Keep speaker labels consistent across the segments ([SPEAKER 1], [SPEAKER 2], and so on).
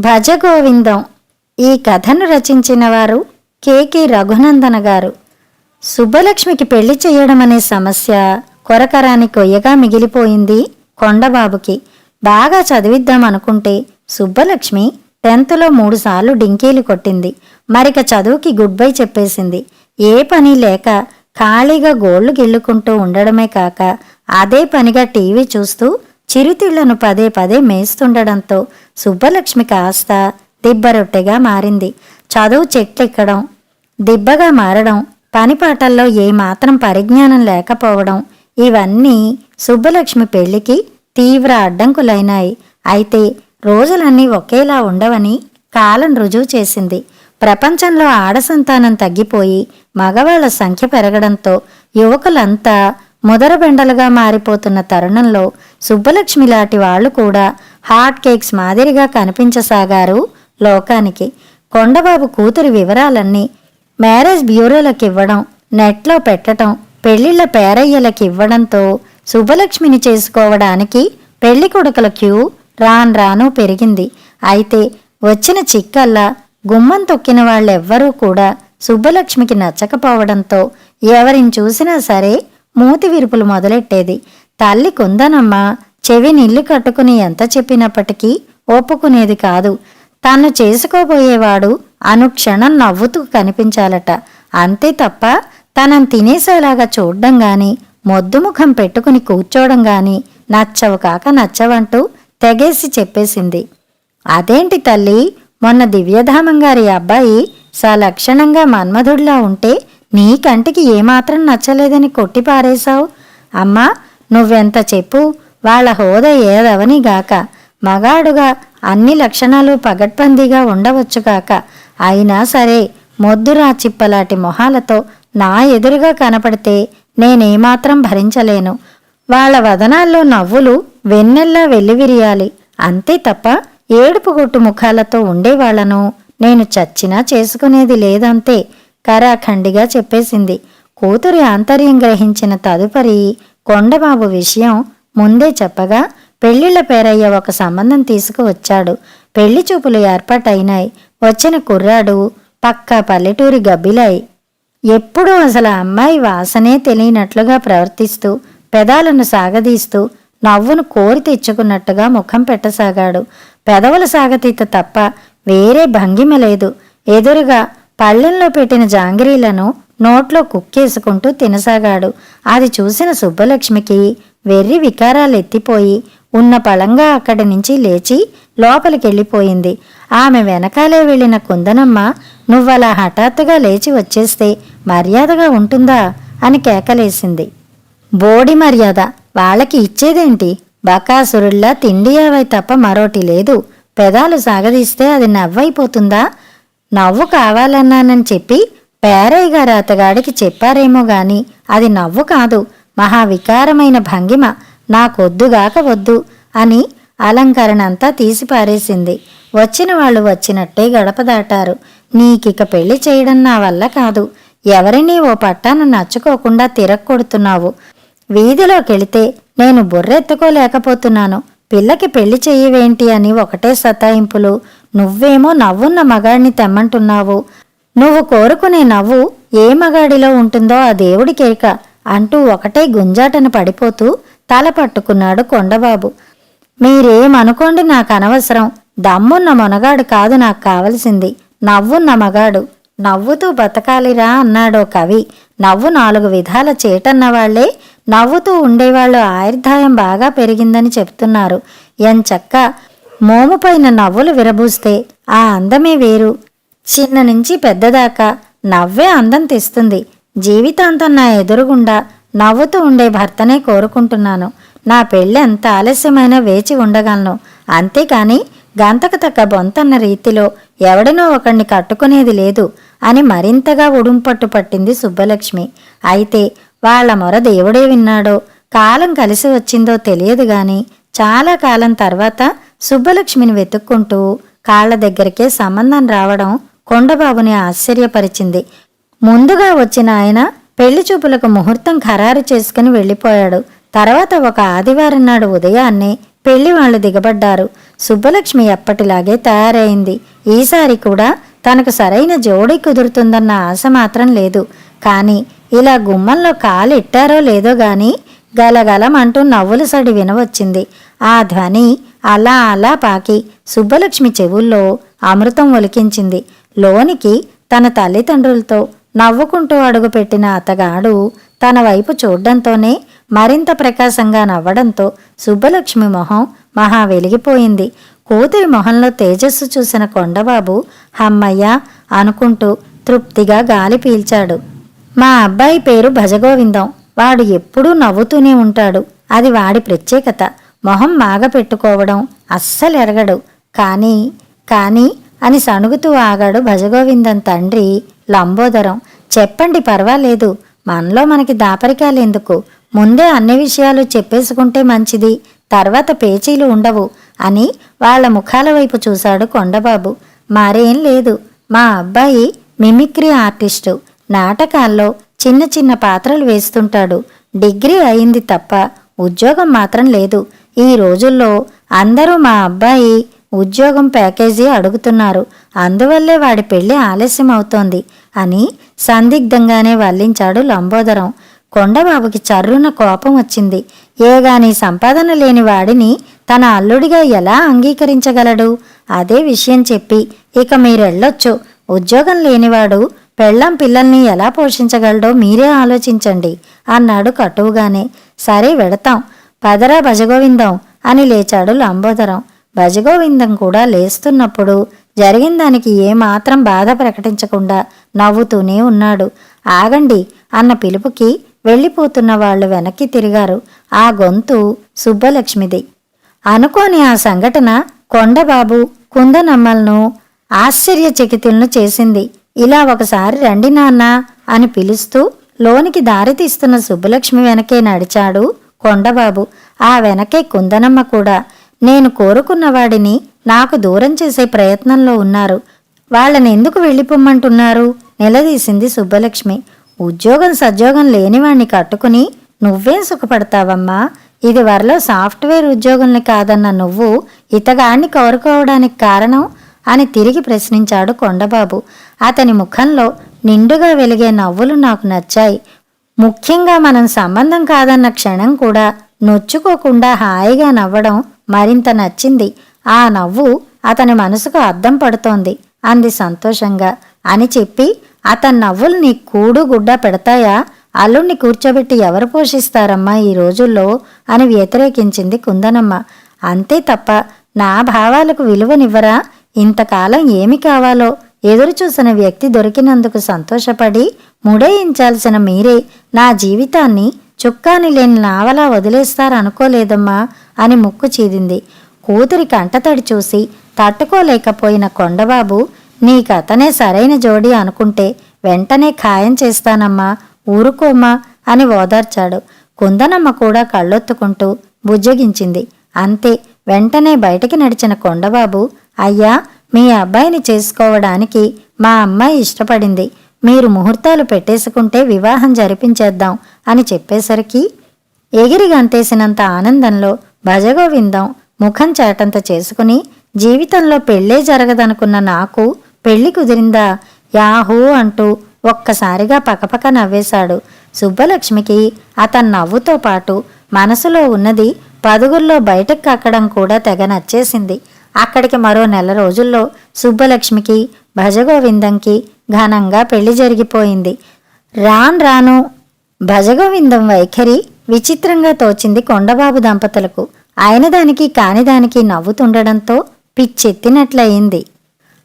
[SPEAKER 1] భజగోవిందం. ఈ కథను రచించిన వారు కె రఘునందన గారు. సుబ్బలక్ష్మికి పెళ్లి చేయడం అనే సమస్య కొరకరాని కొయ్యగా మిగిలిపోయింది కొండబాబుకి. బాగా చదివిద్దామనుకుంటే సుబ్బలక్ష్మి 10th లో 3 సార్లు డింకీలు కొట్టింది. మరిక చదువుకి గుడ్ బై చెప్పేసింది. ఏ పని లేక ఖాళీగా గోళ్లు గిల్లుకుంటూ ఉండడమే కాక అదే పనిగా టీవీ చూస్తూ చిరుతిళ్లను పదే పదే మేస్తుండడంతో సుబ్బలక్ష్మి కాస్త దిబ్బరొట్టెగా మారింది. చదువు చెట్లెక్కడం, దిబ్బగా మారడం, పనిపాటల్లో ఏమాత్రం పరిజ్ఞానం లేకపోవడం ఇవన్నీ సుబ్బలక్ష్మి పెళ్లికి తీవ్ర అడ్డంకులైనాయి. అయితే రోజులన్నీ ఒకేలా ఉండవని కాలం రుజువు చేసింది. ప్రపంచంలో ఆడసంతానం తగ్గిపోయి మగవాళ్ల సంఖ్య పెరగడంతో యువకులంతా ముదరబెండలుగా మారిపోతున్న తరుణంలో సుబ్బలక్ష్మి లాంటి వాళ్లు కూడా హాట్ కేక్స్ మాదిరిగా కనిపించసాగారు లోకానికి. కొండబాబు కూతురి వివరాలన్నీ మ్యారేజ్ బ్యూరోలకు ఇవ్వడం, నెట్లో పెట్టడం, పెళ్లిళ్ల పేరయ్యలకు ఇవ్వడంతో సుబ్బలక్ష్మిని చేసుకోవడానికి పెళ్లి కొడుకుల క్యూ రాను పెరిగింది. అయితే వచ్చిన చిక్కల్లా గుమ్మం తొక్కిన వాళ్ళెవ్వరూ కూడా సుబ్బలక్ష్మికి నచ్చకపోవడంతో ఎవరిని చూసినా సరే మూతి విరుపులు మొదలెట్టేది. తల్లి కుందనమ్మ చెవి నిల్లు కట్టుకుని ఎంత చెప్పినప్పటికీ ఒప్పుకునేది కాదు. తను చేసుకోబోయేవాడు అనుక్షణం నవ్వుతూ కనిపించాలట. అంతే తప్ప తనను తినేసేలాగా చూడ్డం గాని, మొద్దుముఖం పెట్టుకుని కూర్చోవడం గాని నచ్చవు కాక నచ్చవంటూ తెగేసి చెప్పేసింది. అదేంటి తల్లి, మొన్న దివ్యధామం గారి అబ్బాయి సలక్షణంగా మన్మధుడిలా ఉంటే నీ కంటికి ఏమాత్రం నచ్చలేదని కొట్టిపారేశావు? అమ్మా, నువ్వెంత చెప్పు, వాళ్ళ హోదా ఏదవనిగాక, మగాడుగా అన్ని లక్షణాలు పగడ్బందీగా ఉండవచ్చుగాక, అయినా సరే మొద్దురా చిప్పలాంటి మొహాలతో నా ఎదురుగా కనపడితే నేనేమాత్రం భరించలేను. వాళ్ళ వదనాల్లో నవ్వులు వెన్నెల్లా వెల్లివిరియాలి. అంతే తప్ప ఏడుపుగొట్టు ముఖాలతో ఉండేవాళ్లను నేను చచ్చినా చేసుకునేది లేదంతే కరాఖండిగా చెప్పేసింది. కూతురి ఆంతర్యం గ్రహించిన తదుపరి కొండబాబు విషయం ముందే చెప్పగా పెళ్లిళ్ల పేరయ్య ఒక సంబంధం తీసుకువచ్చాడు. పెళ్లి చూపులు ఏర్పాటైనాయి. వచ్చిన కుర్రాడు పక్కా పల్లెటూరి గబ్బిలాయి. ఎప్పుడూ అసలు అమ్మాయి వాసనే తెలియనట్లుగా ప్రవర్తిస్తూ పెదాలను సాగదీస్తూ నవ్వును కోరి తెచ్చుకున్నట్టుగా ముఖం పెట్టసాగాడు. పెదవుల సాగతీత తప్ప వేరే భంగిమ లేదు. ఎదురుగా పళ్ళెంలో పెట్టిన జాంగిరీలను నోట్లో కుక్కేసుకుంటూ తినసాగాడు. అది చూసిన సుబ్బలక్ష్మికి వెర్రి వికారాలెత్తిపోయి ఉన్న పళంగా అక్కడి నుంచి లేచి లోపలికెళ్ళిపోయింది. ఆమె వెనకాలే వెళ్లిన కుందనమ్మ, నువ్వలా హఠాత్తుగా లేచి వచ్చేస్తే మర్యాదగా ఉంటుందా అని కేకలేసింది. బోడి మర్యాద వాళ్ళకి ఇచ్చేదేంటి? బకాసురుల్లా తిండి యావై తప్ప మరోటి లేదు. పెదాలు సాగదీస్తే అది నవ్వైపోతుందా? నవ్వు కావాలన్నానని చెప్పి పేరయ్య గారు అతగాడికి చెప్పారేమో గాని అది నవ్వు కాదు, మహావికారమైన భంగిమ. నాకొద్దుగాక వద్దు అని అలంకరణ అంతా తీసిపారేసింది. వచ్చిన వాళ్ళు వచ్చినట్టే గడప దాటారు. నీకిక పెళ్లి చేయడం నా వల్ల కాదు. ఎవరినీ ఓ పట్టాన నచ్చుకోకుండా తిరక్కొడుతున్నావు. వీధిలోకెళితే నేను బుర్రెత్తుకోలేకపోతున్నాను. పిల్లకి పెళ్లి చెయ్యవేంటి అని ఒకటే సతాయింపులు. నువ్వేమో నవ్వున్న మగాడిని తెమ్మంటున్నావు. నువ్వు కోరుకునే నవ్వు ఏ మగాడిలో ఉంటుందో ఆ దేవుడికేక అంటూ ఒకటే గుంజాటన పడిపోతూ తల పట్టుకున్నాడు కొండబాబు. మీరేమనుకోండి, నాకు అనవసరం. దమ్మున్న మొనగాడు కాదు నాకు కావలసింది, నవ్వున్న మగాడు. నవ్వుతూ బతకాలిరా అన్నాడో కవి. నవ్వు 4 విధాల చేటన్నవాళ్లే నవ్వుతూ ఉండేవాళ్లు ఆయుర్దాయం బాగా పెరిగిందని చెప్తున్నారు. ఎంచక్క మోముపైన నవ్వులు విరబూస్తే ఆ అందమే వేరు. చిన్న నుంచి పెద్దదాకా నవ్వే అందం తెస్తుంది. జీవితాంతం నా ఎదురుగుండా నవ్వుతూ ఉండే భర్తనే కోరుకుంటున్నాను. నా పెళ్ళి ఎంత ఆలస్యమైనా వేచి ఉండగలను. అంతేకాని గంతకు తక్క బొంతన్న రీతిలో ఎవడినో ఒకడిని కట్టుకునేది లేదు అని మరింతగా ఉడుంపట్టు పట్టింది సుబ్బలక్ష్మి. అయితే వాళ్ల మొర దేవుడే విన్నాడో కాలం కలిసి వచ్చిందో తెలియదు గాని చాలా కాలం తర్వాత సుబ్బలక్ష్మిని వెతుక్కుంటూ కాళ్ల దగ్గరికే సంబంధం రావడం కొండబాబుని ఆశ్చర్యపరిచింది. ముందుగా వచ్చిన ఆయన పెళ్లి చూపులకు ముహూర్తం ఖరారు చేసుకుని వెళ్ళిపోయాడు. తర్వాత ఒక ఆదివారం నాడు ఉదయాన్నే పెళ్లి వాళ్ళు దిగబడ్డారు. సుబ్బలక్ష్మి ఎప్పటిలాగే తయారైంది. ఈసారి కూడా తనకు సరైన జోడీ కుదురుతుందన్న ఆశ మాత్రం లేదు. కానీ ఇలా గుమ్మంలో కాలెట్టారో లేదో గాని గలగలమంటూ నవ్వుల సడి వినవచ్చింది. ఆ ధ్వని అలా అలా పాకి సుబ్బలక్ష్మి చెవుల్లో అమృతం ఒలికించింది. లోనికి తన తల్లిదండ్రులతో నవ్వుకుంటూ అడుగుపెట్టిన అతగాడు తన వైపు చూడ్డంతోనే మరింత ప్రకాశంగా నవ్వడంతో సుబ్బలక్ష్మి మొహం మహా వెలిగిపోయింది. కూతురి మొహంలో తేజస్సు చూసిన కొండబాబు హమ్మయ్య అనుకుంటూ తృప్తిగా గాలి పీల్చాడు. మా అబ్బాయి పేరు భజగోవిందం. వాడు ఎప్పుడూ నవ్వుతూనే ఉంటాడు. అది వాడి ప్రత్యేకత. మొహం మాగ పెట్టుకోవడం అస్సలు ఎరగడు. కానీ అని సణుగుతూ ఆగాడు భజగోవిందం తండ్రి లంబోదరం. చెప్పండి, పర్వాలేదు. మనలో మనకి దాపరికాలెందుకు? ముందే అన్ని విషయాలు చెప్పేసుకుంటే మంచిది. తర్వాత పేచీలు ఉండవు అని వాళ్ల ముఖాల వైపు చూశాడు కొండబాబు. మరేం లేదు. మా అబ్బాయి మిమిక్రీ ఆర్టిస్టు. నాటకాల్లో చిన్న చిన్న పాత్రలు వేస్తుంటాడు. డిగ్రీ అయింది తప్ప ఉద్యోగం మాత్రం లేదు. ఈ రోజుల్లో అందరూ మా అబ్బాయి ఉద్యోగం ప్యాకేజీ అడుగుతున్నారు. అందువల్లే వాడి పెళ్లి ఆలస్యం అవుతోంది అని సందిగ్ధంగానే వల్లించాడు లంబోదరం. కొండబాబుకి చర్రున కోపం వచ్చింది. ఏగాని సంపాదన లేని వాడిని తన అల్లుడిగా ఎలా అంగీకరించగలడు? అదే విషయం చెప్పి ఇక మీరెళ్ళొచ్చు. ఉద్యోగం లేనివాడు పెళ్ళాం పిల్లల్ని ఎలా పోషించగలడో మీరే ఆలోచించండి అన్నాడు కటువుగానే. సరే, వెడతాం. పదరా భజగోవిందం అని లేచాడు లంబోదరం. భజగోవిందం కూడా లేస్తున్నప్పుడు జరిగిన దానికి ఏమాత్రం బాధ ప్రకటించకుండా నవ్వుతూనే ఉన్నాడు. ఆగండి అన్న పిలుపుకి వెళ్ళిపోతున్న వాళ్ళు వెనక్కి తిరిగారు. ఆ గొంతు సుబ్బలక్ష్మిది. అనుకోని ఆ సంఘటన కొండబాబు కుందనమ్మలను ఆశ్చర్యచకితులను చేసింది. ఇలా ఒకసారి రండి నాన్న అని పిలుస్తూ లోనికి దారి తీస్తున్న సుబ్బలక్ష్మి వెనకే నడిచాడు కొండబాబు. ఆ వెనకే కుందనమ్మ కూడా. నేను కోరుకున్న వాడిని నాకు దూరం చేసే ప్రయత్నంలో ఉన్నారు. వాళ్ళని ఎందుకు వెళ్ళిపోమ్మంటున్నారు? నిలదీసింది సుబ్బలక్ష్మి. ఉద్యోగం సద్యోగం లేనివాణ్ణి కట్టుకుని నువ్వేం సుఖపడతావమ్మా? ఇది వరలో సాఫ్ట్వేర్ ఉద్యోగంని కాదన్న నువ్వు ఇతగాన్ని కోరుకోవడానికి కారణం అని తిరిగి ప్రశ్నించాడు కొండబాబు. అతని ముఖంలో నిండుగా వెలిగే నవ్వులు నాకు నచ్చాయి. ముఖ్యంగా మనం సంబంధం కాదన్న క్షణం కూడా నొచ్చుకోకుండా హాయిగా నవ్వడం మరింత నచ్చింది. ఆ నవ్వు అతని మనసుకు అద్దం పడుతోంది అంది సంతోషంగా. అని చెప్పి అతని నవ్వులు నీ కూడు గుడ్డ పెడతాయా? అల్లుణ్ణి కూర్చోబెట్టి ఎవరు పోషిస్తారమ్మా ఈ రోజుల్లో అని వ్యతిరేకించింది కుందనమ్మ. అంతే తప్ప నా భావాలకు విలువనివ్వరా? ఇంతకాలం ఏమి కావాలో ఎదురుచూసిన వ్యక్తి దొరికినందుకు సంతోషపడి ముడేయించాల్సిన మీరే నా జీవితాన్ని చుక్కాని లేని నావలా వదిలేస్తారనుకోలేదమ్మా అని ముక్కు చీదింది. కూతురి కంటతడి చూసి తట్టుకోలేకపోయిన కొండబాబు నీకతనే సరైన జోడీ అనుకుంటే వెంటనే ఖాయం చేస్తానమ్మా, ఊరుకోమ్మా అని ఓదార్చాడు. కుందనమ్మ కూడా కళ్ళొత్తుకుంటూ బుజ్జగించింది. అంతే. వెంటనే బయటికి నడిచిన కొండబాబు, అయ్యా, మీ అబ్బాయిని చేసుకోవడానికి మా అమ్మాయి ఇష్టపడింది. మీరు ముహూర్తాలు పెట్టేసుకుంటే వివాహం జరిపించేద్దాం అని చెప్పేసరికి ఎగిరి గంతేసినంత ఆనందంలో భజగోవిందం ముఖం చాటంత చేసుకుని జీవితంలో పెళ్ళే జరగదనుకున్న నాకు పెళ్లి కుదిరిందా యాహూ అంటూ ఒక్కసారిగా పకపక నవ్వేశాడు. సుబ్బలక్ష్మికి అతని నవ్వుతో పాటు మనసులో ఉన్నది పదుగుల్లో బయటకు కక్కడం కూడా తెగ నచ్చేసింది. అక్కడికి మరో నెల రోజుల్లో సుబ్బలక్ష్మికి భజగోవిందంకి ఘనంగా పెళ్లి జరిగిపోయింది. రాను భజగోవిందం వైఖరి విచిత్రంగా తోచింది కొండబాబు దంపతులకు. అయినదానికి కానిదానికి నవ్వుతుండడంతో పిచ్చెత్తినట్లయింది.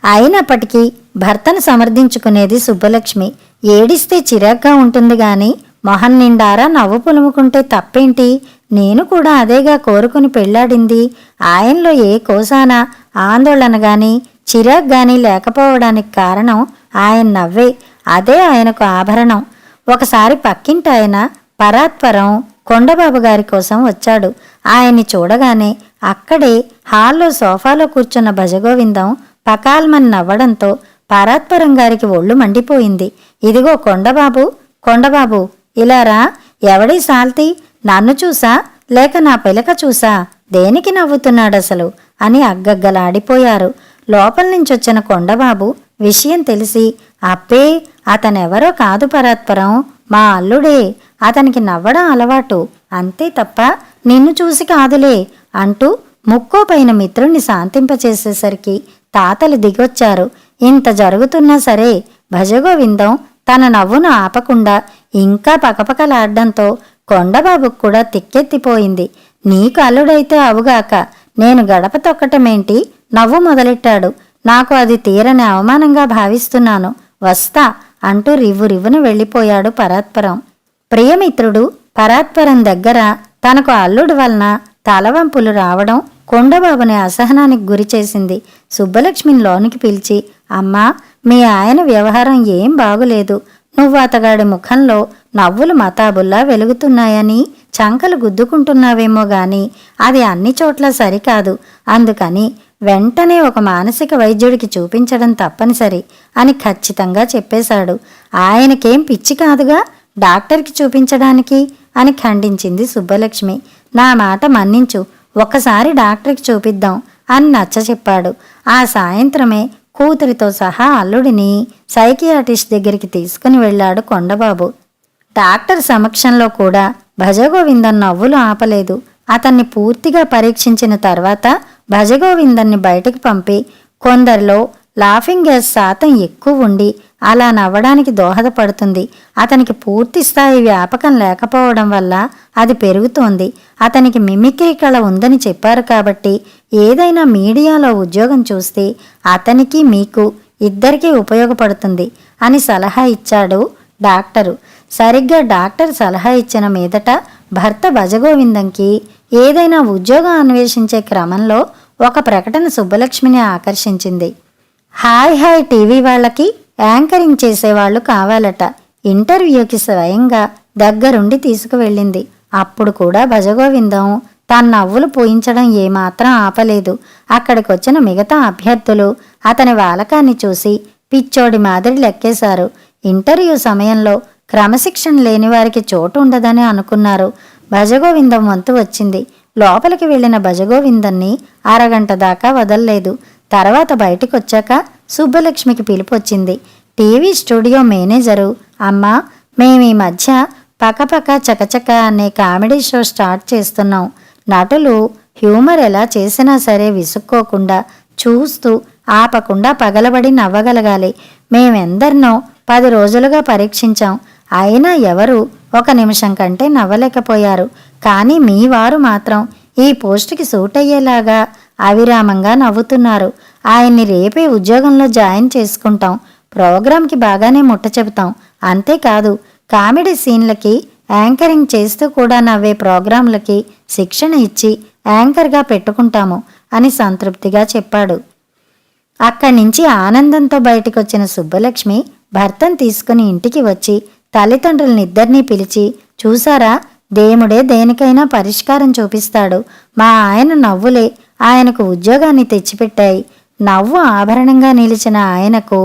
[SPEAKER 1] అయినప్పటికీ భర్తను సమర్థించుకునేది సుబ్బలక్ష్మి. ఏడిస్తే చిరాగ్గా ఉంటుంది గాని మొహం నిండారా నవ్వు పులుముకుంటే తప్పేంటి? నేను కూడా అదేగా కోరుకుని పెళ్లాడింది. ఆయనలో ఏ కోసాన ఆందోళన గాని చిరాగ్ గాని లేకపోవడానికి కారణం ఆయన నవ్వే. అదే ఆయనకు ఆభరణం. ఒకసారి పక్కింటాయన పరాత్పరం కొండబాబు గారి కోసం వచ్చాడు. ఆయన్ని చూడగానే అక్కడే హాల్లో సోఫాలో కూర్చున్న భజగోవిందం పకాల్మని నవ్వడంతో పరాత్పరం గారికి ఒళ్ళు మండిపోయింది. ఇదిగో కొండబాబు ఇలారా. ఎవడీ సాల్తీ? నన్ను చూసా లేక నా పిలక చూసా? దేనికి నవ్వుతున్నాడసలు అని అగ్గగ్గలాడిపోయారు. లోపల నుంచొచ్చిన కొండబాబు విషయం తెలిసి, అబ్బే అతనెవరో కాదు పరాత్పరం, మా అల్లుడే. అతనికి నవ్వడం అలవాటు, అంతే తప్ప నిన్ను చూసి కాదులే అంటూ ముక్కోపైన మిత్రుణ్ణి శాంతింపచేసేసరికి తాతలు దిగొచ్చారు. ఇంత జరుగుతున్నా సరే భజగోవిందం తన నవ్వును ఆపకుండా ఇంకా పకపకలాడ్డంతో కొండబాబుకు కూడా తిక్కెత్తిపోయింది. నీకు అల్లుడైతే అవుగాక నేను గడప తొక్కటమేంటి? నవ్వు మొదలెట్టాడు. నాకు అది తీరని అవమానంగా భావిస్తున్నాను, వస్తా అంటూ రివ్వురివ్వున వెళ్ళిపోయాడు పరాత్పరం. ప్రియమిత్రుడు పరాత్పరం దగ్గర తనకు అల్లుడు వలన తలవంపులు రావడం కొండబాబుని అసహనానికి గురిచేసింది. సుబ్బలక్ష్మిని లోనికి పిలిచి, అమ్మా, మీ ఆయన వ్యవహారం ఏం బాగులేదు. నువ్వు అతగాడి ముఖంలో నవ్వులు మతాబుల్లా వెలుగుతున్నాయని చంకలు గుద్దుకుంటున్నావేమో గాని అది అన్ని చోట్ల సరికాదు. అందుకని వెంటనే ఒక మానసిక వైద్యుడికి చూపించడం తప్పనిసరి అని ఖచ్చితంగా చెప్పేశాడు. ఆయనకేం పిచ్చి కాదుగా డాక్టర్కి చూపించడానికి అని ఖండించింది సుబ్బలక్ష్మి. నా మాట మన్నించు, ఒక్కసారి డాక్టర్కి చూపిద్దాం అని నచ్చ చెప్పాడు. ఆ సాయంత్రమే కూతురితో సహా అల్లుడిని సైకియాట్రిస్ట్ దగ్గరికి తీసుకుని వెళ్ళాడు కొండబాబు. డాక్టర్ సమక్షంలో కూడా భజగోవిందన్ నవ్వులు ఆపలేదు. అతన్ని పూర్తిగా పరీక్షించిన తర్వాత భజగోవిందన్ని బయటకు పంపి, కొందరిలో లాఫింగ్ గ్యాస్ శాతం ఎక్కువ ఉండి అలా నవ్వడానికి దోహదపడుతుంది. అతనికి పూర్తి స్థాయి వ్యాపకం లేకపోవడం వల్ల అది పెరుగుతోంది. అతనికి మిమిక్రీ కళ ఉందని చెప్పారు కాబట్టి ఏదైనా మీడియాలో ఉద్యోగం చూస్తే అతనికి మీకు ఇద్దరికీ ఉపయోగపడుతుంది అని సలహా ఇచ్చాడు డాక్టరు. సరిగ్గా డాక్టర్ సలహా ఇచ్చిన మీదట భర్త భజగోవిందంకి ఏదైనా ఉద్యోగం అన్వేషించే క్రమంలో ఒక ప్రకటన సుబ్బలక్ష్మిని ఆకర్షించింది. హాయ్ హాయ్ టీవీ వాళ్ళకి యాంకరింగ్ చేసేవాళ్లు కావాలట. ఇంటర్వ్యూకి స్వయంగా దగ్గరుండి తీసుకువెళ్ళింది. అప్పుడు కూడా భజగోవిందం తన నవ్వులు పోయించడం ఏమాత్రం ఆపలేదు. అక్కడికొచ్చిన మిగతా అభ్యర్థులు అతని వాలకాన్ని చూసి పిచ్చోడి మాదిరి లెక్కేశారు. ఇంటర్వ్యూ సమయంలో క్రమశిక్షణ లేని వారికి చోటు ఉండదని అనుకున్నారు. భజగోవిందం వంతు వచ్చింది. లోపలికి వెళ్లిన భజగోవిందన్ని అరగంట దాకా వదల్లేదు. తర్వాత బయటికొచ్చాక సుబ్బలక్ష్మికి పిలుపొచ్చింది. టీవీ స్టూడియో మేనేజరు, అమ్మా, మేమీ మధ్య పకపక చకచక అనే కామెడీ షో స్టార్ట్ చేస్తున్నాం. నటులు హ్యూమర్ ఎలా చేసినా సరే విసుక్కోకుండా చూస్తూ ఆపకుండా పగలబడి నవ్వగలగాలి. మేమెందరినో 10 రోజులుగా పరీక్షించాం. అయినా ఎవరు 1 నిమిషం కంటే నవ్వలేకపోయారు. కానీ మీ వారు మాత్రం ఈ పోస్టుకి సూట్ అయ్యేలాగా అవిరామంగా నవ్వుతున్నారు. ఆయన్ని రేపే ఉద్యోగంలో జాయిన్ చేసుకుంటాం. ప్రోగ్రాంకి బాగానే ముట్ట చెబుతాం. అంతేకాదు కామెడీ సీన్లకి యాంకరింగ్ చేస్తూ కూడా నవ్వే ప్రోగ్రాంలకి శిక్షణ ఇచ్చి యాంకర్గా పెట్టుకుంటాము అని సంతృప్తిగా చెప్పాడు. అక్కడి నుంచి ఆనందంతో బయటికొచ్చిన సుబ్బలక్ష్మి భర్తను తీసుకుని ఇంటికి వచ్చి తల్లిదండ్రులనిద్దరినీ పిలిచి, చూసారా, దేవుడే దేనికైనా పరిష్కారం చూపిస్తాడు. మా ఆయన నవ్వులే ఆయనకు ఉద్యోగాన్ని తెచ్చిపెట్టాయి. నవ్వు ఆభరణంగా నిలిచిన ఆయనకు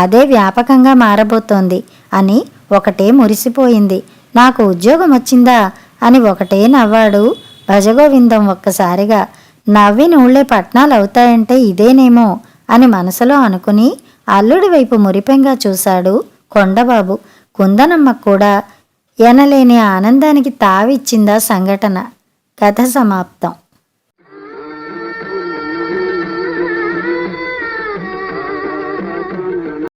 [SPEAKER 1] అదే వ్యాపకంగా మారబోతోంది అని ఒకటే మురిసిపోయింది. నాకు ఉద్యోగం వచ్చిందా అని ఒకటే నవ్వాడు భజగోవిందం. ఒక్కసారిగా నవ్వి నూళ్లే పట్నాలు అవుతాయంటే ఇదేనేమో అని మనసులో అనుకుని అల్లుడి వైపు మురిపెంగా చూశాడు కొండబాబు. కుందనమ్మ కూడా ఎనలేని ఆనందానికి తావిచ్చిందా సంఘటన. కథ సమాప్తం.